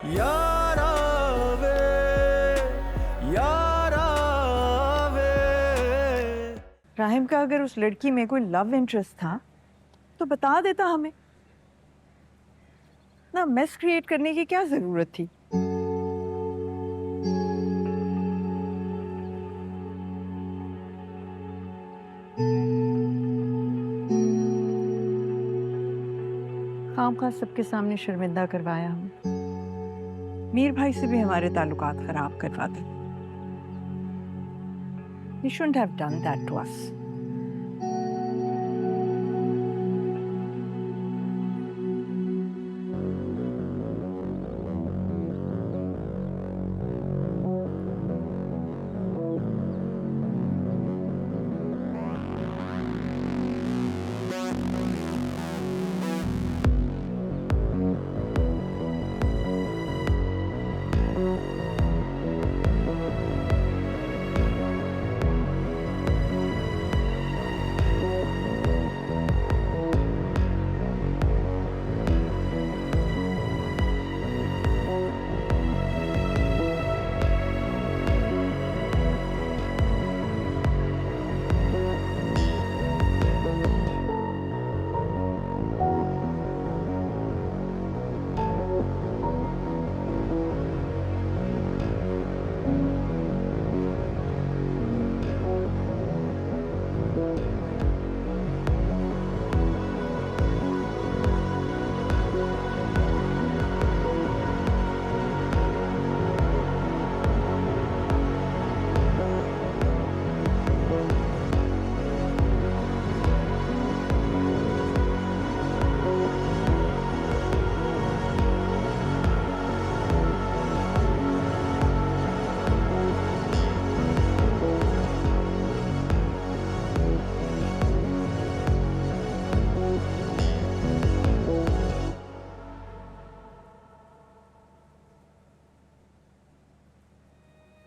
यारा वे, यारा वे। राहिम का अगर उस लड़की में कोई लव इंटरेस्ट था तो बता देता हमें ना। मेस क्रिएट करने की क्या जरूरत थी? खामखा सबके सामने शर्मिंदा करवाया हमें। मीर भाई से भी हमारे ताल्लुकात खराब करवा दे। He shouldn't have done that to us.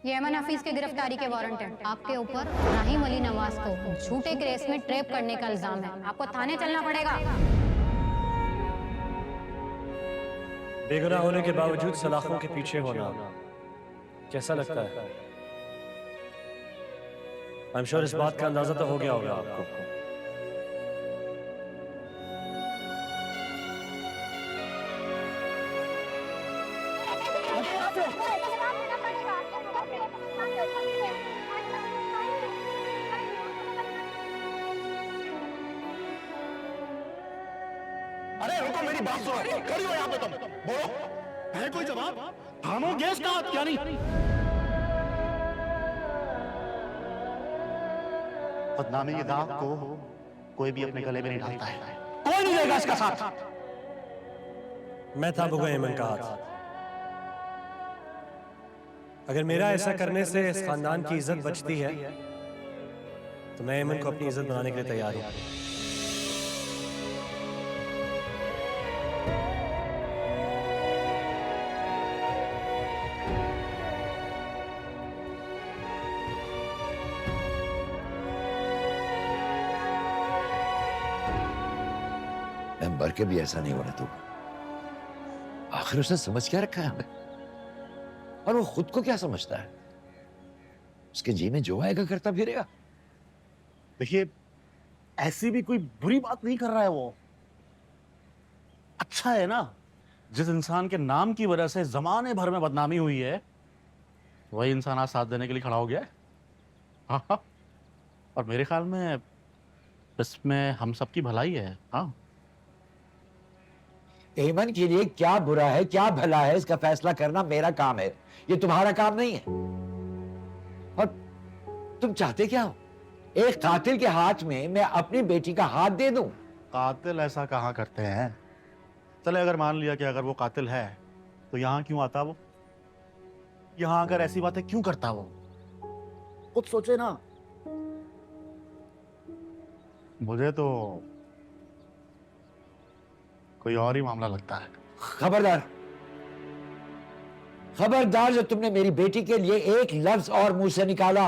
ये अमन हफीज की गिरफ्तारी के वारंट हैं। आपके ऊपर राहिम अली नवाज को झूठे केस में ट्रैप करने का इल्जाम है। आपको थाने चलना पड़ेगा। बेगुनाह होने के बावजूद सलाखों के पीछे होना कैसा लगता है? आई एम श्योर इस बात का अंदाजा तो हो गया होगा आपको। अरे रुको, मेरी बात सुनो। खड़ी हो यहाँ पे, तुम बोलो, है कोई जवाब? थानो गैस का हाथ क्या नहीं? बदनामी की दाग को कोई भी अपने गले में नहीं डालता है। कोई नहीं देगा इसका साथ। मैं था बुगा ऐमन का हाथ। अगर मेरा ऐसा करने से इस खानदान की इज्जत बचती है तो मैं ऐमन को अपनी इज्जत बनाने के लिए तैयार हूं। मैं मर के भी ऐसा नहीं होना तू। आखिर उसने समझ क्या रखा है हमें, और वो खुद को क्या समझता है? उसके जी में जो आएगा करता फिरेगा। देखिए, ऐसी भी कोई बुरी बात नहीं कर रहा है वो। अच्छा है ना, जिस इंसान के नाम की वजह से जमाने भर में बदनामी हुई है वही इंसान आज साथ देने के लिए खड़ा हो गया है। हाँ, और मेरे ख्याल में इसमें हम सबकी भलाई है। हाँ, ऐमन के लिए क्या बुरा है क्या भला है इसका फैसला करना मेरा काम है, ये तुम्हारा काम नहीं है। और तुम चाहते क्या हो? एक कातिल के हाथ में मैं अपनी बेटी का हाथ दे दूं? कातिल ऐसा कहाँ करते हैं? चले, अगर मान लिया कि अगर वो कातिल है तो यहां क्यों आता वो? यहां आकर ऐसी बातें क्यों करता वो? खुद सोचे ना। मुझे तो कोई और ही मामला लगता है। खबरदार, खबरदार, जो तुमने मेरी बेटी के लिए एक लफ्ज और मुंह से निकाला,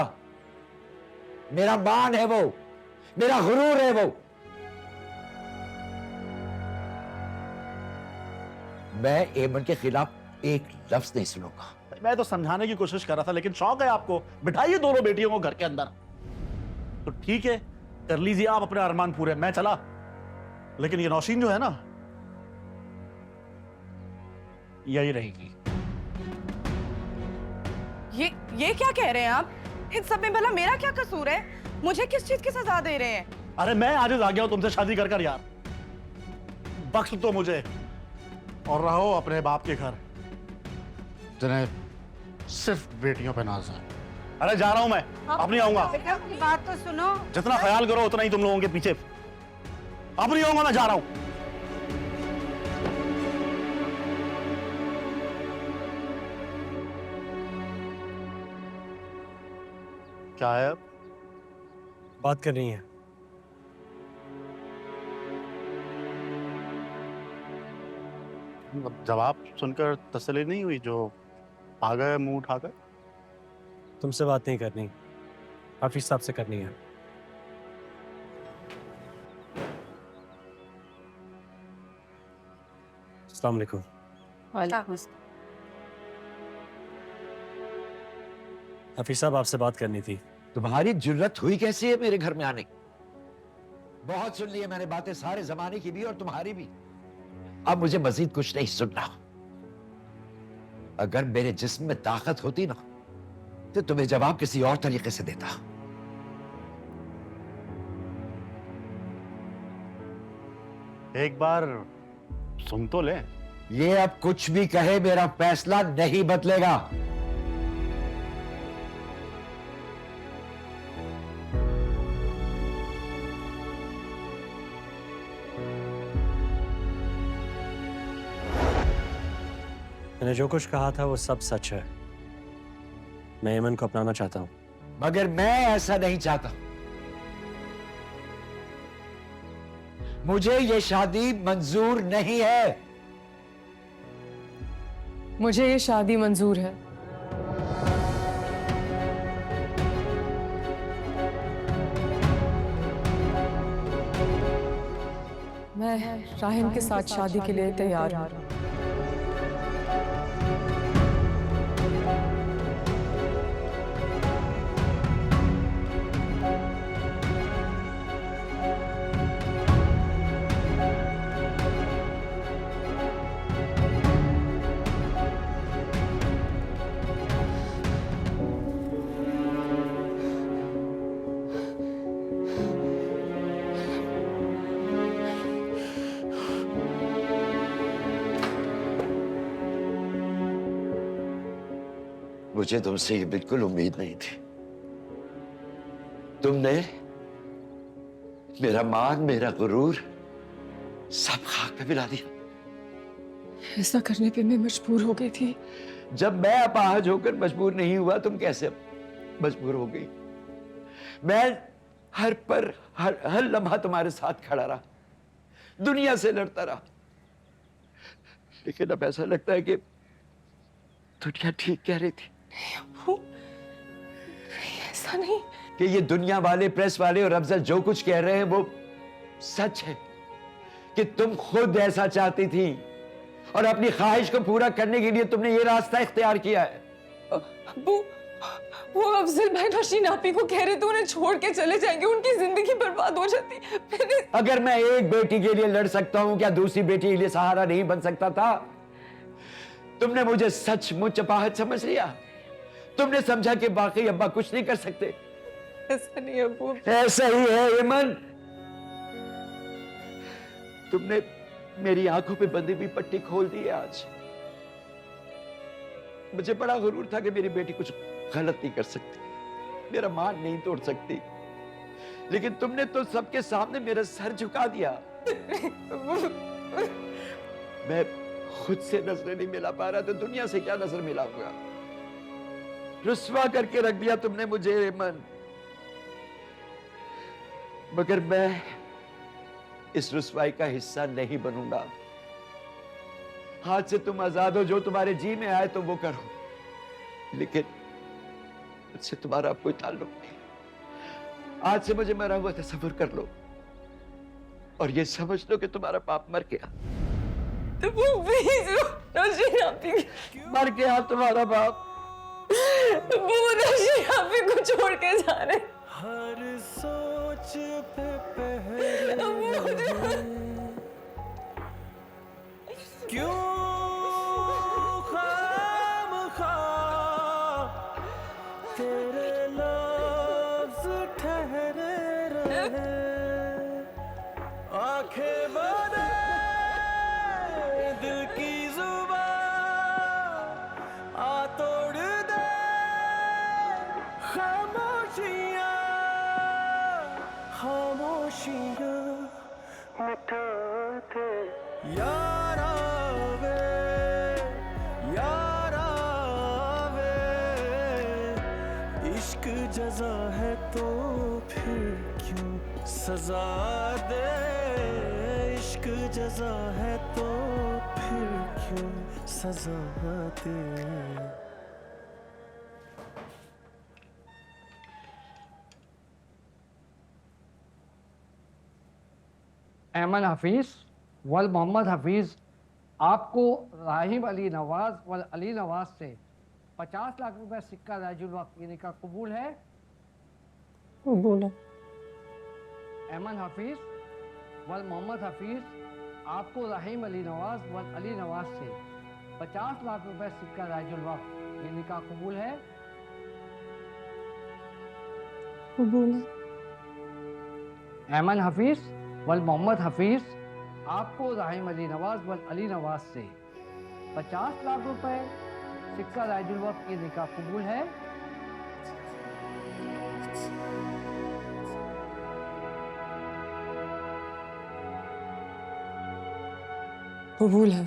मेरा मान है वो, मेरा गुरूर है वो। मैं ऐमन के खिलाफ एक लफ्ज नहीं सुनूंगा। मैं तो समझाने की कोशिश कर रहा था, लेकिन शौक है आपको, बिठाइए दोनों बेटियों को घर के अंदर। तो ठीक है, कर लीजिए आप अपने अरमान पूरे, मैं चला। लेकिन ये नौशीन जो है ना, यही रहेगी। ये क्या कह रहे हैं आप? इन सब में भला मेरा क्या कसूर है? मुझे किस चीज की सजा दे रहे हैं? अरे मैं आज आ गया हूं तुमसे शादी कर यार, बख्श तो मुझे और रहो अपने बाप के घर, जिन्हें सिर्फ बेटियों पे नाज है। अरे जा रहा हूं मैं, अब नहीं आऊंगा। बात तो सुनो। जितना ख्याल करो उतना ही तुम लोगों के पीछे। अब नहीं आऊंगा, मैं जा रहा हूं। क्या है? बात कर रही है। जवाब सुनकर तसल्ली नहीं हुई जो आ गए मुंह उठाकर? तुमसे बात नहीं करनी, हाफिज साहब से करनी है। अस्सलाम वालेकुम। हाफिज साहब आपसे बात करनी थी। तुम्हारी जुर्रत हुई कैसी है मेरे घर में आने की? बहुत सुन ली है मैंने बातें, सारे जमाने की भी और तुम्हारी भी। अब मुझे मजीद कुछ नहीं सुनना। अगर मेरे जिस्म में ताकत होती ना, तो तुम्हें जवाब किसी और तरीके से देता। एक बार सुन तो ले। ये अब कुछ भी कहे, मेरा फैसला नहीं बदलेगा। मैंने जो कुछ कहा था वो सब सच है। मैं ऐमन को अपनाना चाहता हूं। मगर मैं ऐसा नहीं चाहता। मुझे ये शादी मंजूर नहीं है। मुझे ये शादी मंजूर है। मैं राहिम के साथ शादी के लिए तैयार हूं। मुझे तुमसे ये बिल्कुल उम्मीद नहीं थी। तुमने मेरा मान, मेरा गुरूर सब खाक पे मिला दिया। ऐसा करने पे मैं मजबूर हो गई थी। जब मैं अपाहज होकर मजबूर नहीं हुआ, तुम कैसे मजबूर हो गई? मैं हर लम्हा तुम्हारे साथ खड़ा रहा, दुनिया से लड़ता रहा। लेकिन अब ऐसा लगता है कि दुनिया ठीक कह रही थी। ऐसा नहीं कि ये दुनिया वाले, प्रेस वाले और अफजल जो कुछ कह रहे हैं वो सच है। कि तुम खुद ऐसा चाहती थी और अपनी ख्वाहिश को पूरा करने के लिए तुमने ये रास्ता इख्तियार किया है। वो अफजल भाई नौशीन आपी को कह रहे थे उन्हें छोड़ के चले जाएंगे, उनकी जिंदगी बर्बाद हो जाती। अगर मैं एक बेटी के लिए लड़ सकता हूं, क्या दूसरी बेटी के लिए सहारा नहीं बन सकता था? तुमने मुझे सचमुच अपाहज समझ लिया। तुमने समझा कि बाकी अब्बा कुछ नहीं कर सकते। ऐसा नहीं अब्बू। ऐसा ही है ऐमन। तुमने मेरी आंखों पे बंधी हुई पट्टी खोल दी है आज। मुझे बड़ा गुरूर था कि मेरी बेटी कुछ गलत नहीं कर सकती, मेरा मान नहीं तोड़ सकती। लेकिन तुमने तो सबके सामने मेरा सर झुका दिया। मैं खुद से नजरें नहीं मिला पा रहा तो दुनिया से क्या नजर मिलाऊंगा? रुस्वा करके रख दिया तुमने मुझे ऐमन। मगर मैं इस रुस्वाई का हिस्सा नहीं बनूंगा। आज से तुम आजाद हो, जो तुम्हारे जी में आए तो वो करो, लेकिन मुझसे तुम्हारा अब कोई ताल्लुक नहीं। आज से मुझे मरा हुआ तस्वीर कर लो और ये समझ लो कि तुम्हारा बाप मर गया। वो प्लीज नौशीन आपी मर गया तुम्हारा बाप। वो नौशीन आपी को छोड़ के जा रहे। हर सोच पे पहले क्यों खामखा तेरे लफ्ज़ ठहरे रहे, आंखें बंद दिल की जुबान आ तोड़ दे खामोशियाँ, खामोशियाँ मिटा दे। यारा वे इश्क जज़ा है तो फिर क्यों सजा दे, इश्क जज़ा है तो फिर क्यों सजा दे। ऐमन हफीज़ वल मोहम्मद हफीज़ आपको राहिम अली नवाज वल अली नवाज से 50 लाख रुपए सिक्का राजुल वक्त यानी का कबूल है? कबूल है। ऐमन हफीज़ वल मोहम्मद हफीज़ आपको राहिम अली नवाज वल अली नवाज से 50 लाख रुपए सिक्का राजुल वक्त यानी का कबूल है? कबूल है। ऐमन हफीज़ वल मोहम्मद हफीज़ आपको राहिम अली नवाज वल अली नवाज से 50 लाख रुपए सिक्का राजुल वक्त की निकाह कबूल है? कबूल है।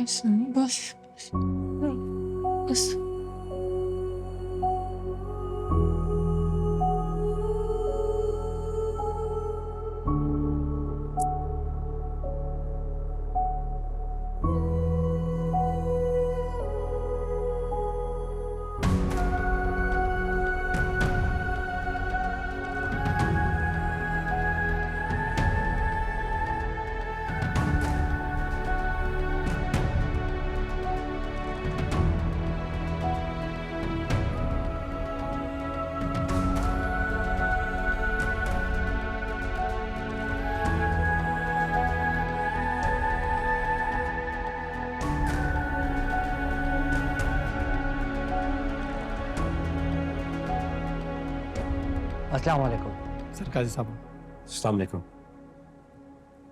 बस बस अस्सलाम वालेकुम। सर काजी साहब। अस्सलाम वालेकुम।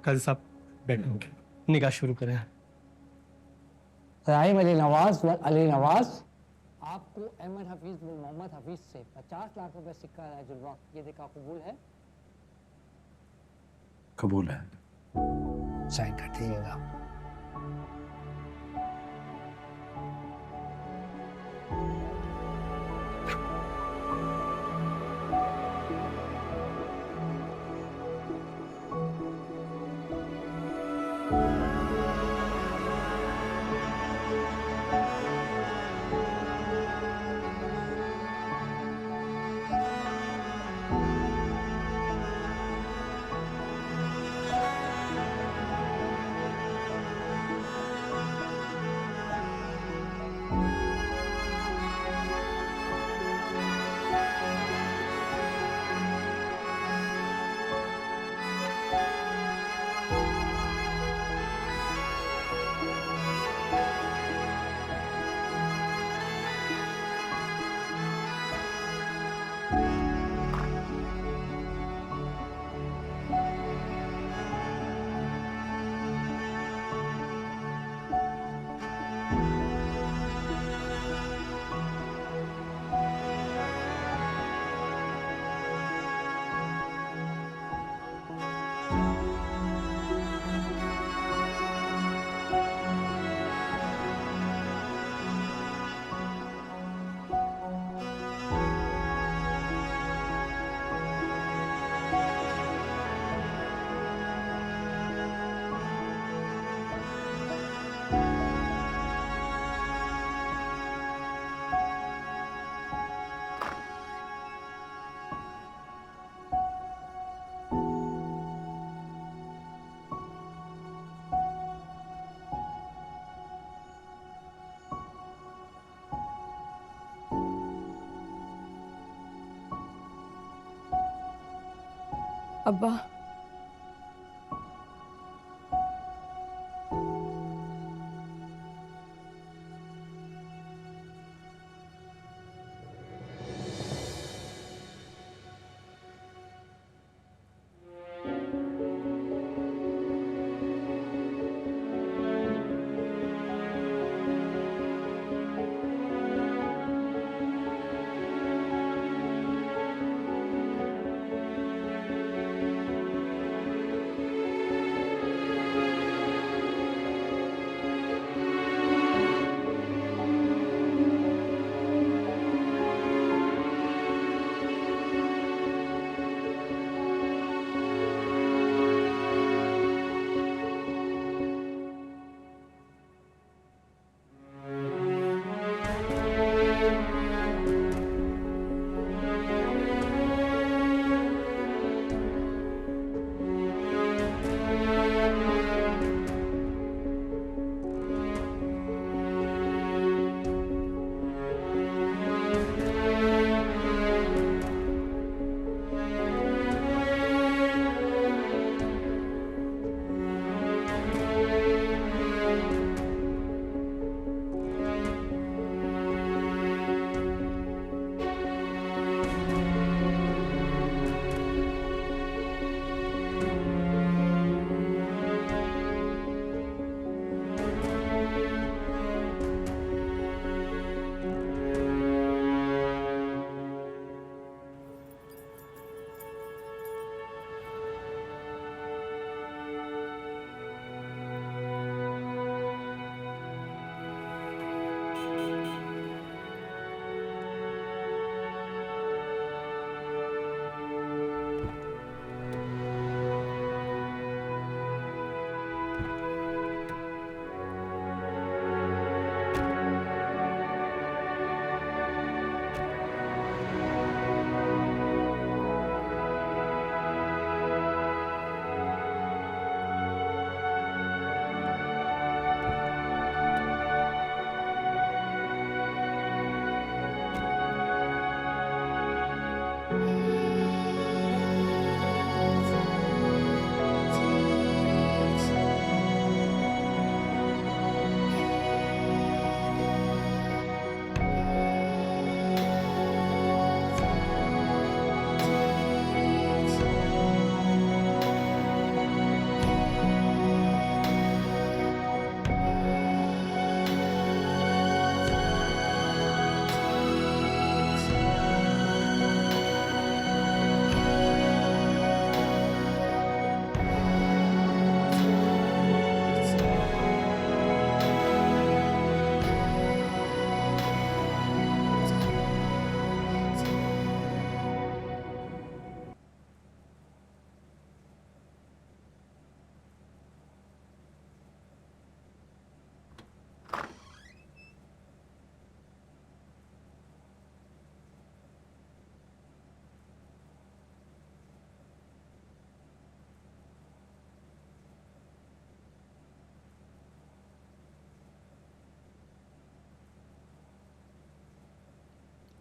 काजी साहब बैठो, निकाह शुरू करें। राहिम अली नवाज व अली नवाज आपको अहमद हफीज बिन मोहम्मद हफीज से 50 लाख रुपए सिक्का राजुल वक्त ये निकाह कबूल है? कबूल है। साइन कर दीजिएगा। अब्बा,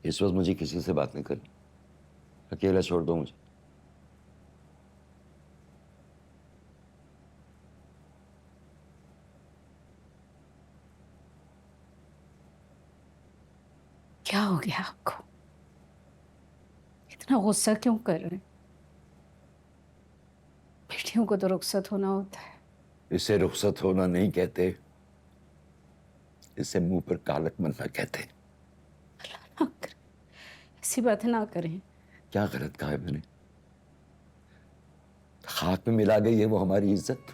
इस वक्त मुझे किसी से बात नहीं करनी, अकेला छोड़ दो मुझे। क्या हो गया आपको? इतना गुस्सा क्यों कर रहे हैं? बेटियों को तो रुखसत होना होता है। इसे रुखसत होना नहीं कहते, इसे मुंह पर कालक बनना कहते। ना करें, ऐसी बातें ना करें। क्या गलत कहा है मैंने? खाक में मिला गई है वो हमारी इज्जत।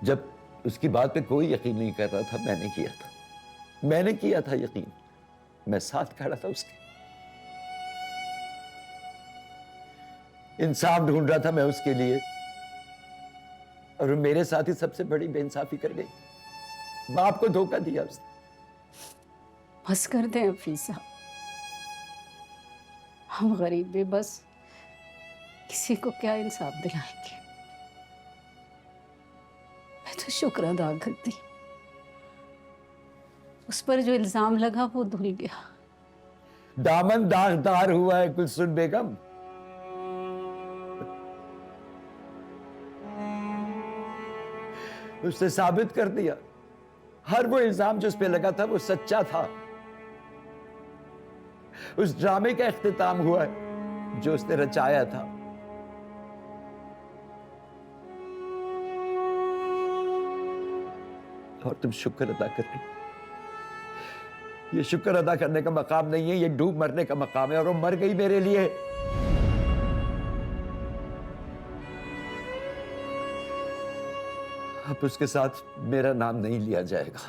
जब उसकी बात पे कोई यकीन नहीं कर रहा था, मैंने किया था यकीन। मैं साथ खड़ा था उसके, इंसाफ ढूंढ रहा था मैं उसके लिए, और वो मेरे साथ ही सबसे बड़ी बेइंसाफी कर गई। बाप को धोखा दिया उसने। बस कर दें हफीज साहब, हम गरीब बेबस किसी को क्या इंसाफ दिलाएंगे। मैं तो शुक्र अदा करती, उस पर जो इल्जाम लगा वो धुल गया। दामन दागदार हुआ है कुलसुम बेगम। उसने साबित कर दिया हर वो इल्जाम जो उस पे लगा था वो सच्चा था। उस ड्रामे का इख्तिताम हुआ है जो उसने रचाया था। और तुम शुक्र अदा कर रहे हो। ये शुक्र अदा करने का मकाम नहीं है, ये डूब मरने का मकाम है। और वो मर गई मेरे लिए। अब उसके साथ मेरा नाम नहीं लिया जाएगा।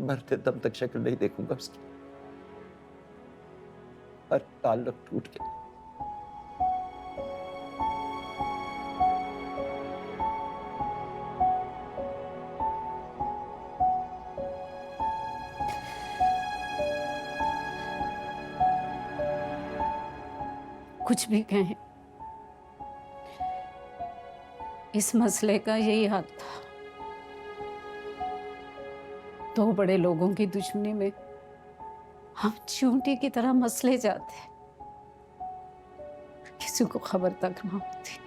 मरते दम तक शक्ल नहीं देखूंगा उसकी। हर ताल्लुक टूट गया। कुछ भी कहें, इस मसले का यही हाल था। दो बड़े लोगों की दुश्मनी में हम चींटी की तरह मसले जाते, किसी को खबर तक ना होती।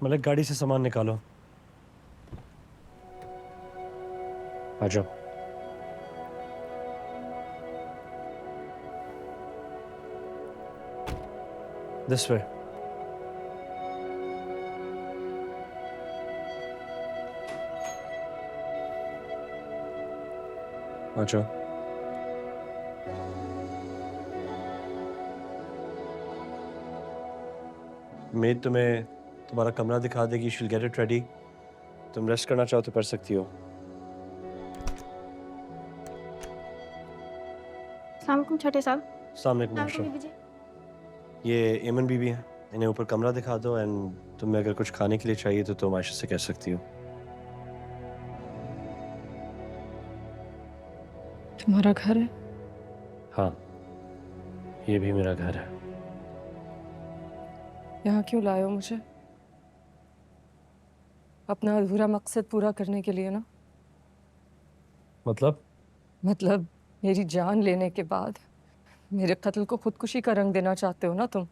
मलिक, गाड़ी से सामान निकालो। आ जाओ। This way. आ जाओ। मेड तुम्हें तुम्हारा कमरा दिखा देगी। She'll get it ready. तुम रेस्ट करना चाहो तो कर सकती हो। सलाम छोटे साहब। सामने ये एमन बीबी है, इन्हें ऊपर कमरा दिखा दो। एंड तुम्हें अगर कुछ खाने के लिए चाहिए तो तुम आयशा से कह सकती हो। तुम्हारा घर है? हाँ, ये भी मेरा घर है। यहाँ क्यों लाए हो मुझे? अपना अधूरा मकसद पूरा करने के लिए ना? मतलब मेरी जान लेने के बाद मेरे कत्ल को खुदकुशी का रंग देना चाहते हो ना तुम?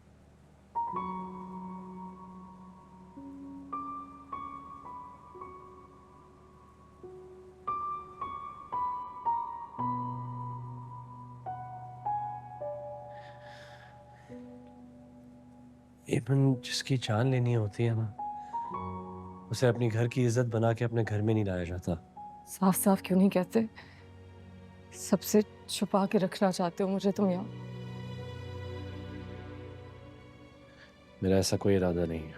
एमन जिसकी जान लेनी होती है ना, उसे अपनी घर की इज्जत बना के अपने घर में नहीं लाया जाता। साफ साफ क्यों नहीं कहते? सबसे छुपा के रखना चाहते हो मुझे तुम यहाँ? मेरा ऐसा कोई इरादा नहीं है।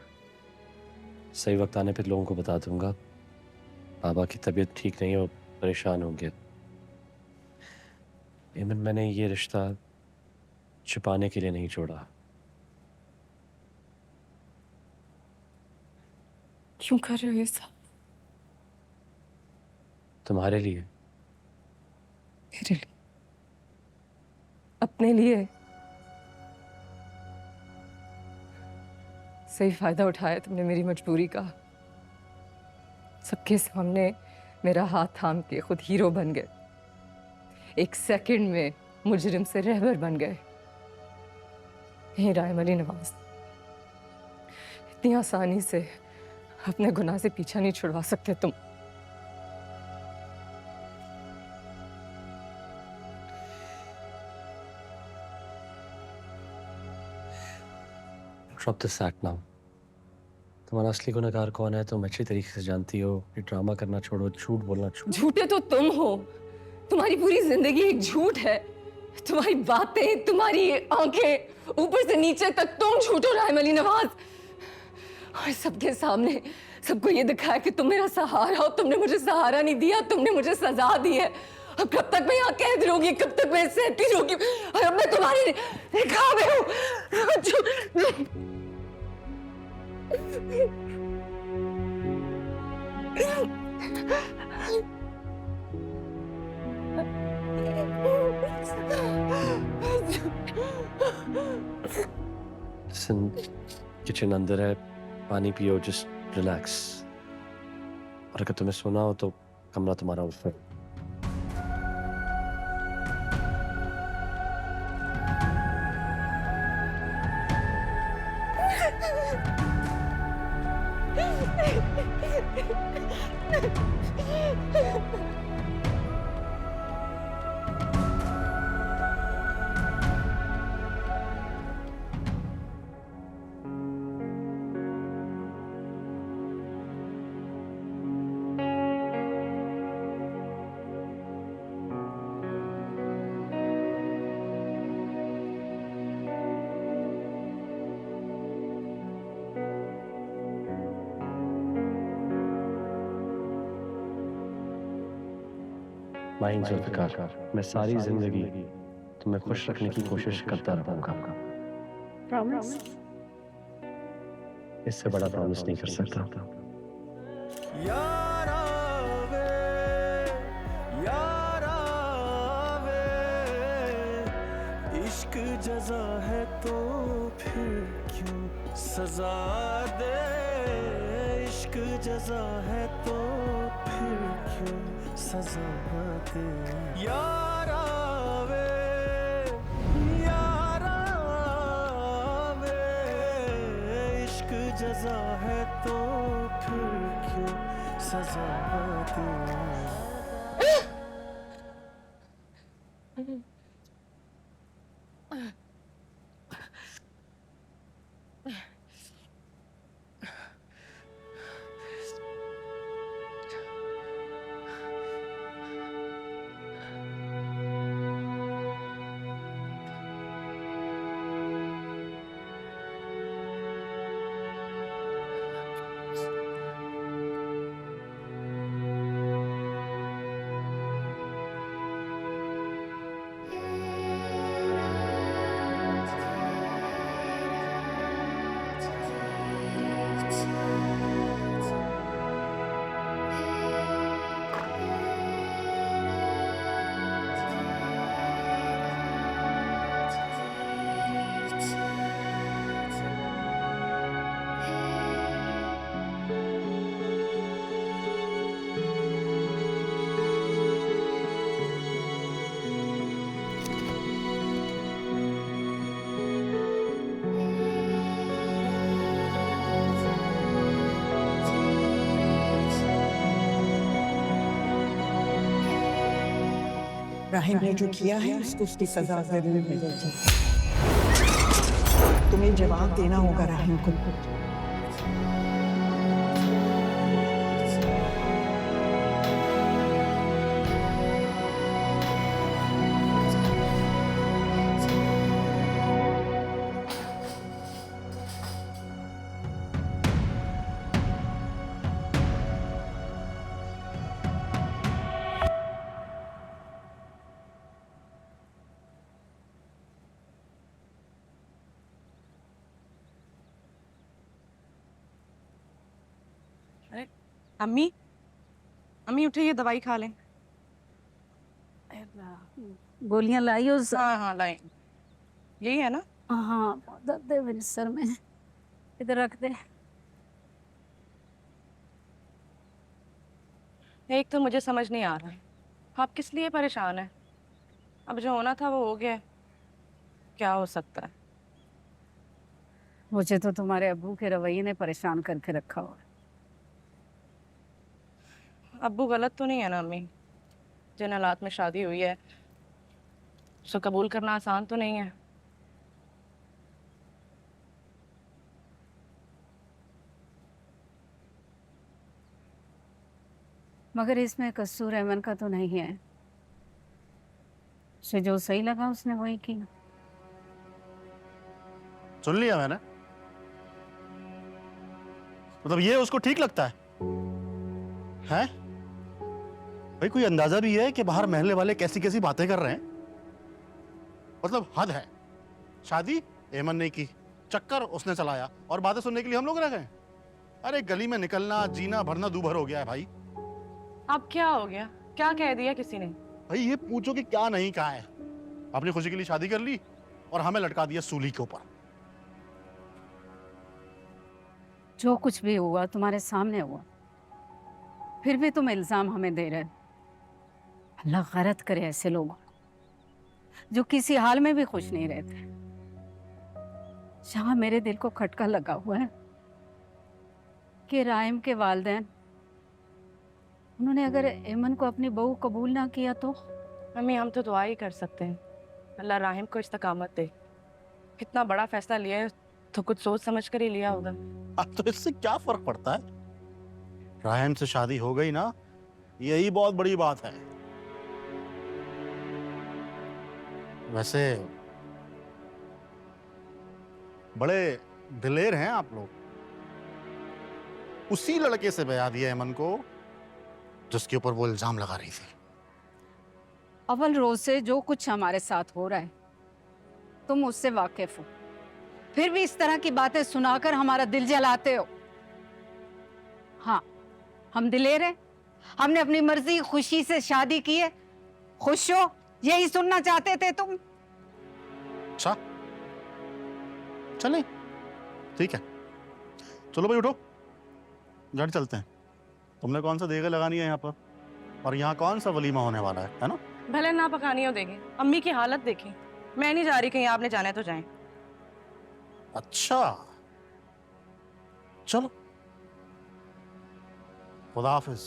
सही वक्त आने पे लोगों को बता दूंगा। बाबा की तबीयत ठीक नहीं है, वो परेशान होंगे। एमन, मैंने ये रिश्ता छुपाने के लिए नहीं छोड़ा। क्यों कर रहे हो ये सब? तुम्हारे लिए। मेरे लिए? अपने लिए? सही फायदा उठाया तुमने मेरी मजबूरी का। सबके सामने मेरा हाथ थाम के खुद हीरो बन गए। एक सेकंड में मुजरिम से रहबर बन गए। नहीं राहिम अली नवाज, इतनी आसानी से अपने गुनाह से पीछा नहीं छुड़वा सकते तुम। Drop this act now. तुम्हारा असली गुनहगार कौन है तुम अच्छी तरीके से जानती हो। ये ड्रामा करना छोड़ो, झूठ बोलना छोड़ो। झूठे तो तुम हो। तुम्हारी पूरी जिंदगी एक झूठ है। तुम्हारी बातें, तुम्हारी आंखें, ऊपर से नीचे तक तुम झूठ हो राहिम अली नवाज। और सबके सामने सबको ये दिखाया कि तुम मेरा सहारा हो। तुमने मुझे सहारा नहीं दिया, तुमने मुझे सजा दी है। अब कब तक मैं यहाँ कैद रहूंगी, कब तक मैं सहती रहूंगी? और अब मैं तुम्हारी निगाह में हूँ। किचन अंदर है, पानी पियो, जस्ट रिलैक्स। और अगर तुम्हें सोना हो तो कमरा तुम्हारा ऊपर। माइन जुल्फ़िकार, मैं सारी जिंदगी तुम्हें खुश रखने की कोशिश करता रहूंगा। प्रॉमिस? इससे बड़ा प्रॉमिस नहीं कर सकता। यारा वे, यारा वे, इश्क जज़ा है तो फिर क्यों सजा दे। इश्क जज़ा है तो फिर क्यों सजा दे। यारा वे, यारा वे, इश्क जज़ा है तो फिर क्यों सजा दे। राहिम ने जो किया है उसको उसकी सजा जरूर मिलेगी। तुम्हें जवाब देना होगा राहिम को। अम्मी, अम्मी उठे, ये दवाई खा लें। गोलियां लाई हो? हाँ हाँ लाई। यही है ना? हाँ, बहुत दर्द है मेरे सर में। इधर रख दे। एक तो मुझे समझ नहीं आ रहा, आप किस लिए परेशान हैं? अब जो होना था वो हो गया है। क्या हो सकता है? मुझे तो तुम्हारे अब्बू के रवैये ने परेशान करके रखा हुआ है। अब्बू गलत तो नहीं है ना अम्मी? जिन हालात में शादी हुई है उसको कबूल करना आसान तो नहीं है। मगर इसमें कसूर ऐमन का तो नहीं है। उसे जो सही लगा उसने वही किया। सुन लिया मैंने। मतलब ये उसको ठीक लगता है? हैं? भाई कोई अंदाजा भी है कि बाहर महल्ले वाले कैसी कैसी बातें कर रहे हैं? मतलब हद है। शादी एमन ने की, चक्कर उसने चलाया और बातें सुनने के लिए हम लोग रह गए। अरे गली में निकलना जीना भरना दूभर हो गया है भाई। अब क्या हो गया? क्या कह दिया किसी ने? भाई ये पूछो कि क्या नहीं कहा है। अपनी खुशी के लिए शादी कर ली और हमें लटका दिया सूली के ऊपर। जो कुछ भी हुआ तुम्हारे सामने हुआ, फिर भी तुम इल्जाम हमें दे रहे हो। अल्लाह गलत करे ऐसे लोगों जो किसी हाल में भी खुश नहीं रहते। जहां मेरे दिल को खटका लगा हुआ है कि राइम के वालिदैन, उन्होंने अगर ऐमन को अपनी बहू कबूल ना किया तो। मम्मी हम तो दुआ ही कर सकते हैं अल्लाह राहिम को इस्तकामत दे। कितना बड़ा फैसला लिया है तो कुछ सोच समझ कर ही लिया होगा। अब तो इससे क्या फर्क पड़ता है? रायम से शादी हो गई ना, यही बहुत बड़ी बात है। वैसे बड़े दिलेर हैं आप लोग। उसी लड़के से बया दिया ऐमन को जिसके ऊपर वो इल्जाम लगा रही थी। अव्वल रोज से जो कुछ हमारे साथ हो रहा है तुम उससे वाकिफ हो, फिर भी इस तरह की बातें सुनाकर हमारा दिल जलाते हो। हाँ, हम दिलेर हैं, हमने अपनी मर्जी खुशी से शादी की है। खुश हो, यही सुनना चाहते थे तुम। अच्छा चले, ठीक है, चलो भाई उठो, घर चलते हैं। तुमने कौन सा देगा लगानी है यहाँ पर, और यहाँ कौन सा वलीमा होने वाला है ना? भले ना पकानी हो देंगे। अम्मी की हालत देखें। मैं नहीं जा रही कहीं, आपने जाना है तो जाएं। अच्छा चलो, खुदा हाफिज।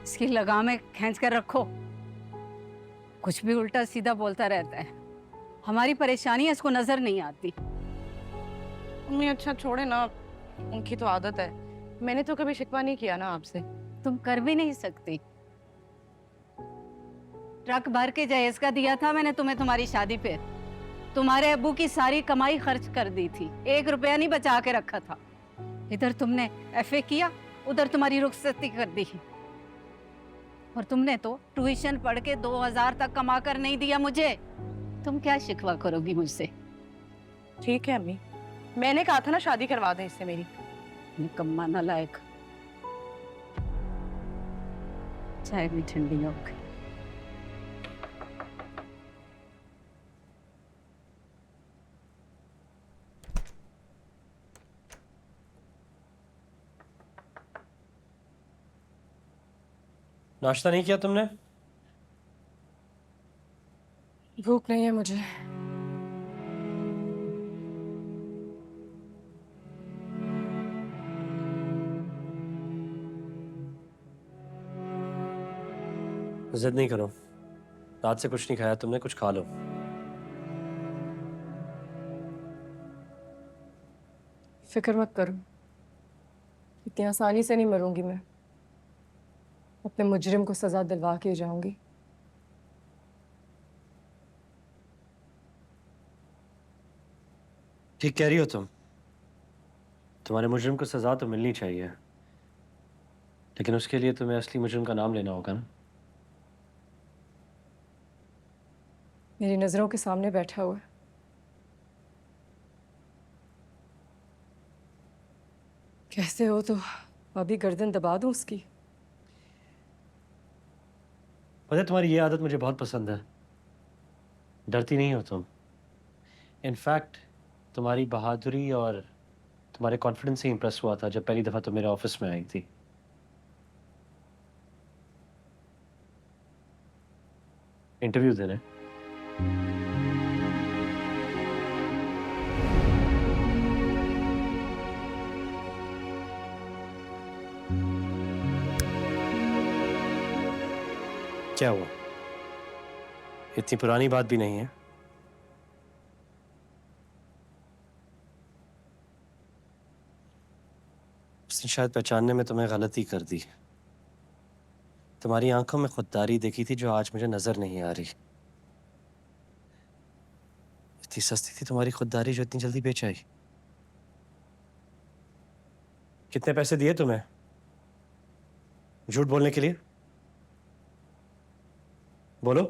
इसकी लगामें खींच कर रखो। कुछ भी उल्टा सीधा बोलता रहता है। हमारी परेशानी इसको नजर नहीं आती। मम्मी अच्छा छोड़े ना, उनकी तो आदत है। मैंने तो कभी शिकवा नहीं किया ना आपसे। तुम कर भी नहीं सकती। ट्रक भर के जहेज का दिया था मैंने तुम्हें तुम्हारी शादी पे। तुम्हारे अब्बू की सारी कमाई खर्च कर दी थी, 1 रुपया नहीं बचा के रखा था। इधर तुमने एफए किया, उधर तुम्हारी रुखसती कर दी। और तुमने तो ट्यूशन पढ़ के 2000 तक कमा कर नहीं दिया मुझे। तुम क्या शिकवा करोगी मुझसे? ठीक है अम्मी, मैंने कहा था ना शादी करवा दें इससे मेरी। निकम्मा नालायक। चाय भी ठंडी हो गई। नाश्ता नहीं किया तुमने? भूख नहीं है मुझे। जिद नहीं करो, रात से कुछ नहीं खाया तुमने, कुछ खा लो। फिक्र मत करो, इतनी आसानी से नहीं मरूंगी मैं। अपने मुजरिम को सजा दिलवा के जाऊंगी। ठीक कह रही हो तुम। तुम्हारे मुजरिम को सजा तो मिलनी चाहिए, लेकिन उसके लिए तुम्हें असली मुजरिम का नाम लेना होगा ना। मेरी नजरों के सामने बैठा हुआ है। कैसे हो तो अभी गर्दन दबा दूं उसकी। पता है तुम्हारी ये आदत मुझे बहुत पसंद है। डरती नहीं हो तुम। इनफैक्ट तुम्हारी बहादुरी और तुम्हारे कॉन्फिडेंस से इंप्रेस हुआ था जब पहली दफ़ा तुम मेरे ऑफिस में आई थी। इंटरव्यू देने। क्या हुआ? इतनी पुरानी बात भी नहीं है। दिन शायद पहचानने में तुम्हें गलती कर दी। तुम्हारी आंखों में खुददारी देखी थी जो आज मुझे नजर नहीं आ रही। इतनी सस्ती थी तुम्हारी खुददारी जो इतनी जल्दी बेच आई। कितने पैसे दिए तुम्हें झूठ बोलने के लिए? बोलो।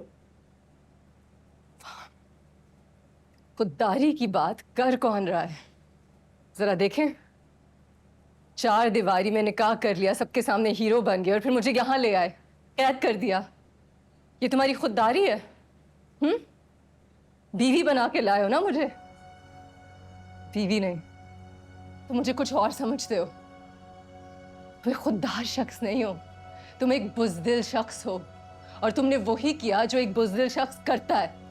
खुददारी की बात कर कौन रहा है? जरा देखें। 4 दीवारी में निकाह कर लिया, सबके सामने हीरो बन गए और फिर मुझे यहाँ ले आए, कैद कर दिया। ये तुम्हारी खुददारी है? बीवी बना के लाए हो ना मुझे? बीवी नहीं तो मुझे कुछ और समझते हो। तुम एक खुददार शख्स नहीं हो, तुम एक बुज़दिल शख्स हो और तुमने वही किया जो एक बुज़दिल शख्स करता है।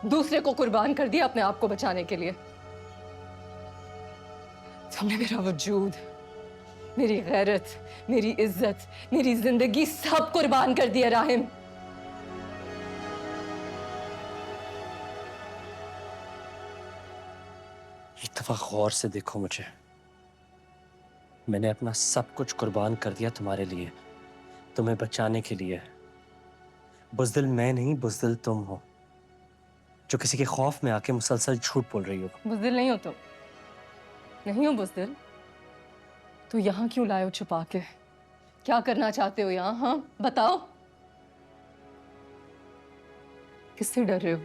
दूसरे को कुर्बान कर दिया अपने आप को बचाने के लिए। तुमने मेरा वजूद, मेरी गैरत, मेरी इज्जत, मेरी जिंदगी सब कुर्बान कर दिया राहिम। एक दफा गौर से देखो मुझे। मैंने अपना सब कुछ कुर्बान कर दिया तुम्हारे लिए, तुम्हें बचाने के लिए। बुज़दिल मैं नहीं, बुज़दिल तुम हो जो किसी के खौफ में आके मुसलसल झूठ बोल रही हो। बुज़दिल नहीं हो तुम, नहीं हो बुज़दिल। तो यहाँ क्यों लाए हो छुपा के? क्या करना चाहते हो यहाँ? हाँ बताओ, किससे डर रहे हो?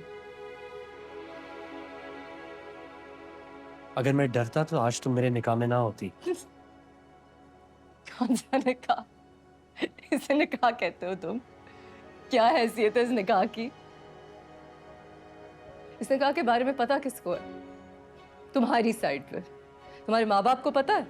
अगर मैं डरता तो आज तुम मेरे निकाह में ना होती। कौन सा निकाह? इसे निकाह कहते हो तुम? क्या हैसियत है इस निकाह की? इस निकाह के बारे में पता किसको है? तुम्हारी साइड पे तुम्हारे माँ बाप को पता है?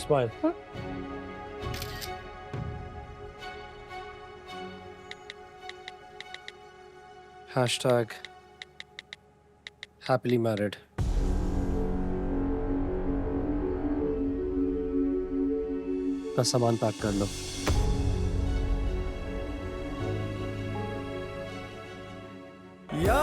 Smile. Huh? Hashtag happily married. अपना सामान पैक कर लो। या